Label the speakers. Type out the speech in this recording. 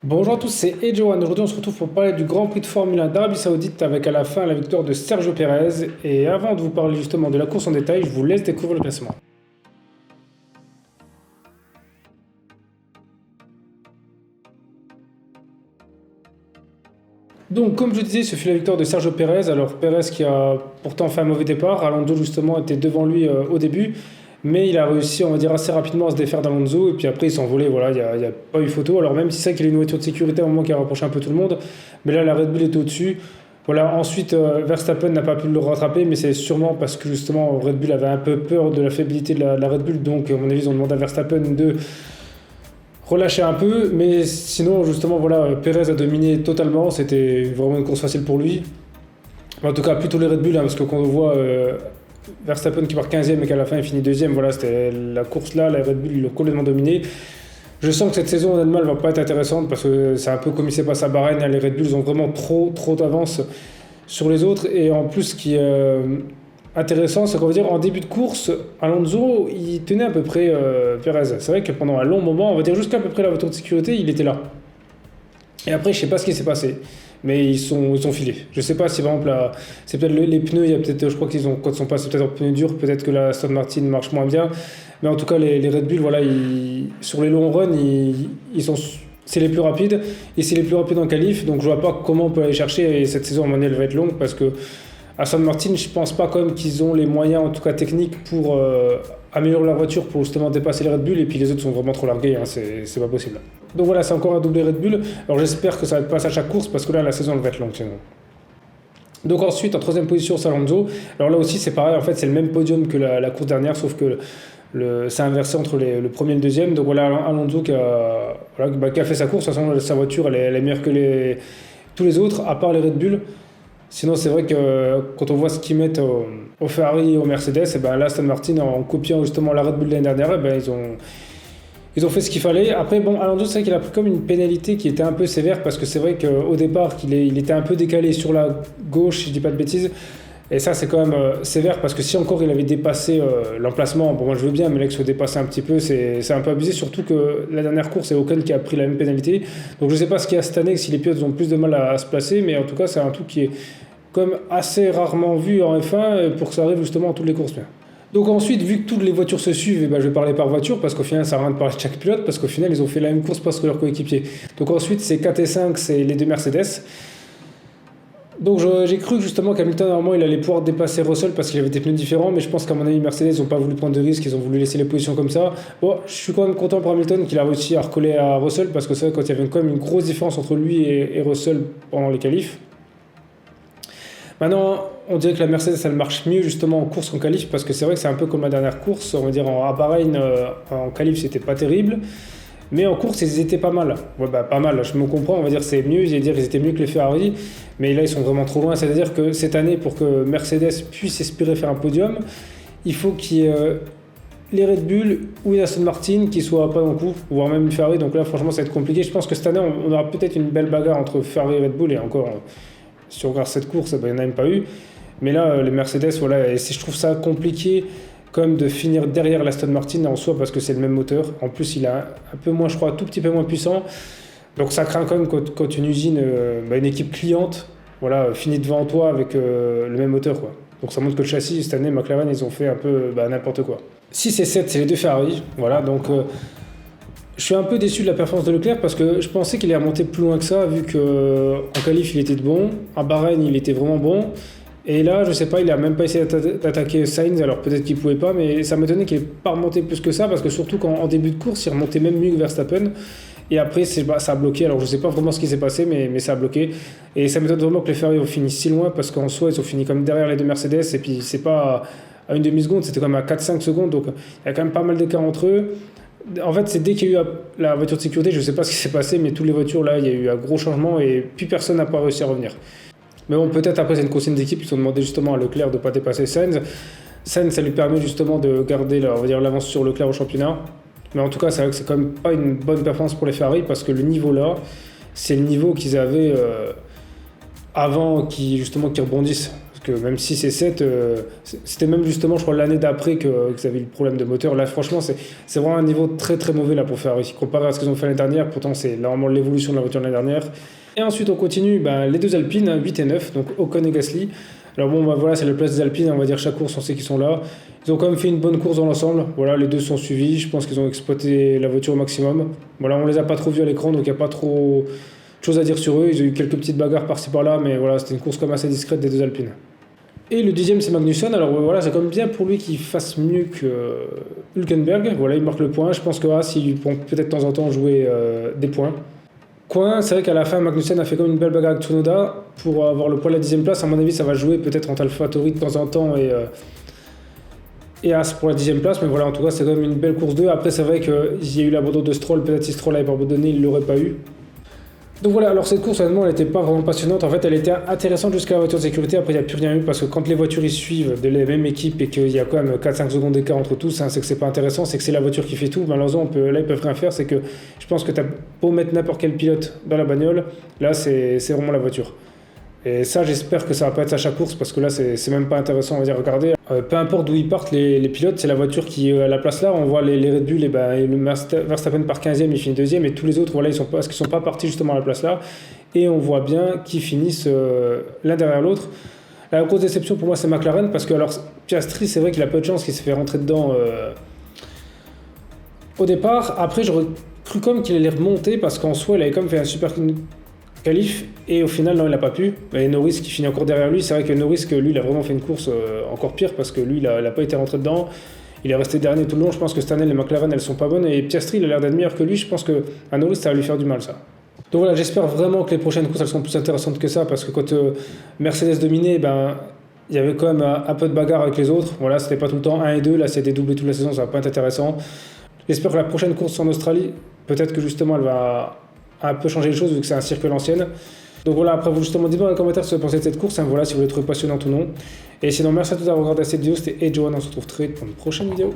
Speaker 1: Bonjour à tous, c'est Edjohan. Aujourd'hui, on se retrouve pour parler du Grand Prix de Formule 1 d'Arabie Saoudite avec à la fin la victoire de Sergio Pérez. Et avant de vous parler justement de la course en détail, je vous laisse découvrir le classement. Donc, comme je disais, ce fut la victoire de Sergio Pérez. Alors, Pérez qui a pourtant fait un mauvais départ. Alonso, justement, était devant lui au début. Mais il a réussi, on va dire, assez rapidement à se défaire d'Alonso. Et puis après, il s'est envolé. Voilà, il n'y a pas eu photo. Alors, même si c'est vrai qu'il a une voiture de sécurité à un moment qui a rapproché un peu tout le monde. Mais là, la Red Bull était au-dessus. Voilà, ensuite, Verstappen n'a pas pu le rattraper. Mais c'est sûrement parce que, justement, Red Bull avait un peu peur de la faiblesse de la Red Bull. Donc, à mon avis, ils ont demandé à Verstappen de relâché un peu, mais sinon, justement, voilà, Pérez a dominé totalement. C'était vraiment une course facile pour lui. En tout cas, plutôt les Red Bull, hein, parce que quand on voit Verstappen qui part 15e et qu'à la fin il finit 2e, voilà, c'était la course là, les Red Bull ils l'ont complètement dominé. Je sens que cette saison, honnêtement, elle va pas être intéressante parce que c'est un peu comme il s'est passé à Bahreïn. Les Red Bulls ont vraiment trop d'avance sur les autres. Et en plus, ce qui est intéressant, c'est qu'on va dire en début de course, Alonso, il tenait à peu près Pérez. C'est vrai que pendant un long moment, on va dire jusqu'à peu près la voiture de sécurité, il était là. Et après, je sais pas ce qui s'est passé. Mais ils sont filés. Je sais pas si par exemple, c'est peut-être les pneus, il y a peut-être, je crois qu'ils ont, quand ils sont passés peut-être en pneus durs, peut-être que la Aston Martin marche moins bien. Mais en tout cas, les Red Bull, voilà, sur les longs runs, c'est les plus rapides. Et c'est les plus rapides en qualif. Donc je vois pas comment on peut aller chercher. Et cette saison, à mon avis, elle va être longue parce que Aston Martin, je pense pas quand même qu'ils ont les moyens, en tout cas techniques, pour améliorer la voiture pour justement dépasser les Red Bull. Et puis les autres sont vraiment trop largués, hein, c'est pas possible. Donc voilà, c'est encore un doublé Red Bull. Alors j'espère que ça va être pas à chaque course parce que là, la saison elle va être longue sinon. Donc ensuite, en troisième position, c'est Alonso. Alors là aussi, c'est pareil, en fait, c'est le même podium que la course dernière, sauf que c'est inversé entre le premier et le deuxième. Donc voilà, Alonso qui a fait sa course. De toute façon, sa voiture, elle est meilleure que tous les autres, à part les Red Bull. Sinon, c'est vrai que quand on voit ce qu'ils mettent au Ferrari et au Mercedes, et ben là, Aston Martin, en copiant justement la Red Bull de l'année dernière, et ben, ils ont fait ce qu'il fallait. Après, bon, Alonso, c'est vrai qu'il a pris comme une pénalité qui était un peu sévère parce que c'est vrai qu'au départ, il était un peu décalé sur la gauche, si je dis pas de bêtises. Et ça, c'est quand même sévère parce que si encore il avait dépassé l'emplacement, bon, moi je veux bien, mais là, qu'il soit dépassé un petit peu, c'est un peu abusé. Surtout que la dernière course, c'est Ocon qui a pris la même pénalité. Donc je sais pas ce qu'il y a cette année, si les pilotes ont plus de mal à se placer, mais en tout cas, c'est un truc qui est comme assez rarement vu en F1 pour que ça arrive justement en toutes les courses. Donc ensuite, vu que toutes les voitures se suivent, ben, je vais parler par voiture parce qu'au final, ça sert à rien de parler de chaque pilote parce qu'au final, ils ont fait la même course parce que leurs coéquipiers. Donc ensuite, c'est 4 et 5, c'est les deux Mercedes. Donc j'ai cru justement qu'Hamilton, normalement, il allait pouvoir dépasser Russell parce qu'il avait des pneus différents, mais je pense qu'à mon avis, Mercedes n'ont pas voulu prendre de risques, ils ont voulu laisser les positions comme ça. Bon, je suis quand même content pour Hamilton qu'il a réussi à recoller à Russell parce que c'est vrai quand il y avait quand même une grosse différence entre lui et Russell pendant les qualifs. Maintenant, on dirait que la Mercedes, elle marche mieux justement en course qu'en qualif, parce que c'est vrai que c'est un peu comme la dernière course, on va dire à Bahreïn, en qualif, c'était pas terrible, mais en course, ils étaient pas mal. Ouais, bah, pas mal, je me comprends, on va dire c'est mieux, ils étaient mieux que les Ferrari, mais là, ils sont vraiment trop loin. C'est-à-dire que cette année, pour que Mercedes puisse espérer faire un podium, il faut qu'il y ait les Red Bull ou une Aston Martin qui soient pas dans le coup, voire même une Ferrari, donc là, franchement, ça va être compliqué. Je pense que cette année, on aura peut-être une belle bagarre entre Ferrari et Red Bull, et encore, si on regarde cette course, il n'y en a même pas eu. Mais là, les Mercedes, voilà, et je trouve ça compliqué quand même de finir derrière l'Aston Martin en soi parce que c'est le même moteur. En plus, il a un peu moins, je crois, un tout petit peu moins puissant. Donc ça craint quand même quand une usine, une équipe cliente, voilà, finit devant toi avec le même moteur, quoi. Donc ça montre que le châssis, cette année, McLaren, ils ont fait un peu n'importe quoi. 6 et 7, c'est les deux Ferrari. Voilà, donc je suis un peu déçu de la performance de Leclerc parce que je pensais qu'il allait remonter plus loin que ça, vu qu'en qualif, il était de bon. À Bahreïn, il était vraiment bon. Et là, je sais pas, il a même pas essayé d'attaquer Sainz, alors peut-être qu'il pouvait pas, mais ça m'étonnait qu'il n'ait pas remonté plus que ça, parce que surtout qu'en début de course, il remontait même mieux que Verstappen. Et après, ça a bloqué. Alors je sais pas vraiment ce qui s'est passé, mais ça a bloqué. Et ça m'étonne vraiment que les Ferrari ont fini si loin, parce qu'en soi, ils ont fini comme derrière les deux Mercedes, et puis c'est pas à une demi-seconde, c'était quand même à 4-5 secondes, donc il y a quand même pas mal d'écart entre eux. En fait, c'est dès qu'il y a eu la voiture de sécurité, je sais pas ce qui s'est passé, mais toutes les voitures, là, il y a eu un gros changement, et plus personne n'a pas réussi à revenir. Mais bon, peut-être après, c'est une consigne d'équipe. Ils ont demandé justement à Leclerc de ne pas dépasser Sainz. Sainz, ça lui permet justement de garder on va dire, l'avance sur Leclerc au championnat. Mais en tout cas, c'est vrai que c'est quand même pas une bonne performance pour les Ferrari parce que le niveau là, c'est le niveau qu'ils avaient avant qu'ils rebondissent. Parce que même si c'est 7, c'était même justement, je crois, l'année d'après qu'ils avaient eu le problème de moteur. Là, franchement, c'est vraiment un niveau très très mauvais là, pour Ferrari. Comparé à ce qu'ils ont fait l'année dernière, pourtant c'est normalement l'évolution de la voiture de l'année dernière. Et ensuite, on continue les deux Alpines, 8 et 9, donc Ocon et Gasly. Alors bon, voilà, c'est la place des Alpines, on va dire chaque course, on sait qu'ils sont là. Ils ont quand même fait une bonne course dans l'ensemble. Voilà, les deux sont suivis, je pense qu'ils ont exploité la voiture au maximum. Voilà, on les a pas trop vus à l'écran, donc il n'y a pas trop de choses à dire sur eux. Ils ont eu quelques petites bagarres par-ci par-là, mais voilà, c'était une course quand même assez discrète des deux Alpines. Et le 10e, c'est Magnussen. Alors voilà, c'est quand même bien pour lui qu'il fasse mieux que Hülkenberg. Voilà, il marque le point. Je pense que Haas, ils pourront peut-être de temps en temps jouer des points. C'est vrai qu'à la fin, Magnussen a fait comme une belle bagarre avec Tsunoda pour avoir le point de la 10e place. À mon avis, ça va jouer peut-être entre AlphaTauri de temps en temps et Haas pour la 10e place. Mais voilà, en tout cas, c'est quand même une belle course 2. Après, c'est vrai qu'il y a eu l'abandon de Stroll. Peut-être si Stroll avait pas abandonné, il ne l'aurait pas eu. Donc voilà, alors cette course, honnêtement, elle n'était pas vraiment passionnante. En fait, elle était intéressante jusqu'à la voiture de sécurité. Après, il n'y a plus rien eu parce que quand les voitures y suivent de la même équipe et qu'il y a quand même 4-5 secondes d'écart entre tous, c'est que c'est pas intéressant, c'est que c'est la voiture qui fait tout. Malheureusement, là, ils peuvent rien faire. C'est que je pense que tu as beau mettre n'importe quel pilote dans la bagnole, là, c'est vraiment la voiture. Et ça, j'espère que ça va pas être à chaque course parce que là, c'est même pas intéressant, on va dire. Regardez, peu importe d'où ils partent, les pilotes, c'est la voiture qui est à la place là. On voit les Red Bull, et le Verstappen par 15e, il finit 2e, et tous les autres, voilà, parce qu'ils sont pas partis justement à la place là. Et on voit bien qu'ils finissent l'un derrière l'autre. La grosse déception pour moi, c'est McLaren parce que alors Piastri, c'est vrai qu'il a peu de chance qu'il s'est fait rentrer dedans au départ. Après, j'aurais cru comme qu'il allait remonter parce qu'en soi, il avait quand même fait un super qualif et au final non, il n'a pas pu. Et Norris qui finit encore derrière lui, c'est vrai que Norris, lui, il a vraiment fait une course encore pire parce que lui, il n'a pas été rentré dedans, il est resté dernier tout le long. Je pense que cette année les McLaren, elles sont pas bonnes, et Piastri, il a l'air d'être meilleur que lui. Je pense que à Norris, ça va lui faire du mal, ça. Donc voilà, j'espère vraiment que les prochaines courses, elles seront plus intéressantes que ça, parce que quand Mercedes dominait, il y avait quand même un peu de bagarre avec les autres. Voilà, c'était pas tout le temps 1 et 2, là c'est des doublés toute la saison, ça va pas être intéressant. J'espère que la prochaine course en Australie, peut-être que justement elle va un peu changer les choses vu que c'est un circuit à l'ancienne. Donc voilà, après vous justement dites-moi dans les commentaires ce que vous pensez de cette course, voilà, si vous la trouvez passionnante ou non. Et sinon, merci à tous d'avoir regardé cette vidéo, c'était Edjohan, on se retrouve très vite pour une prochaine vidéo.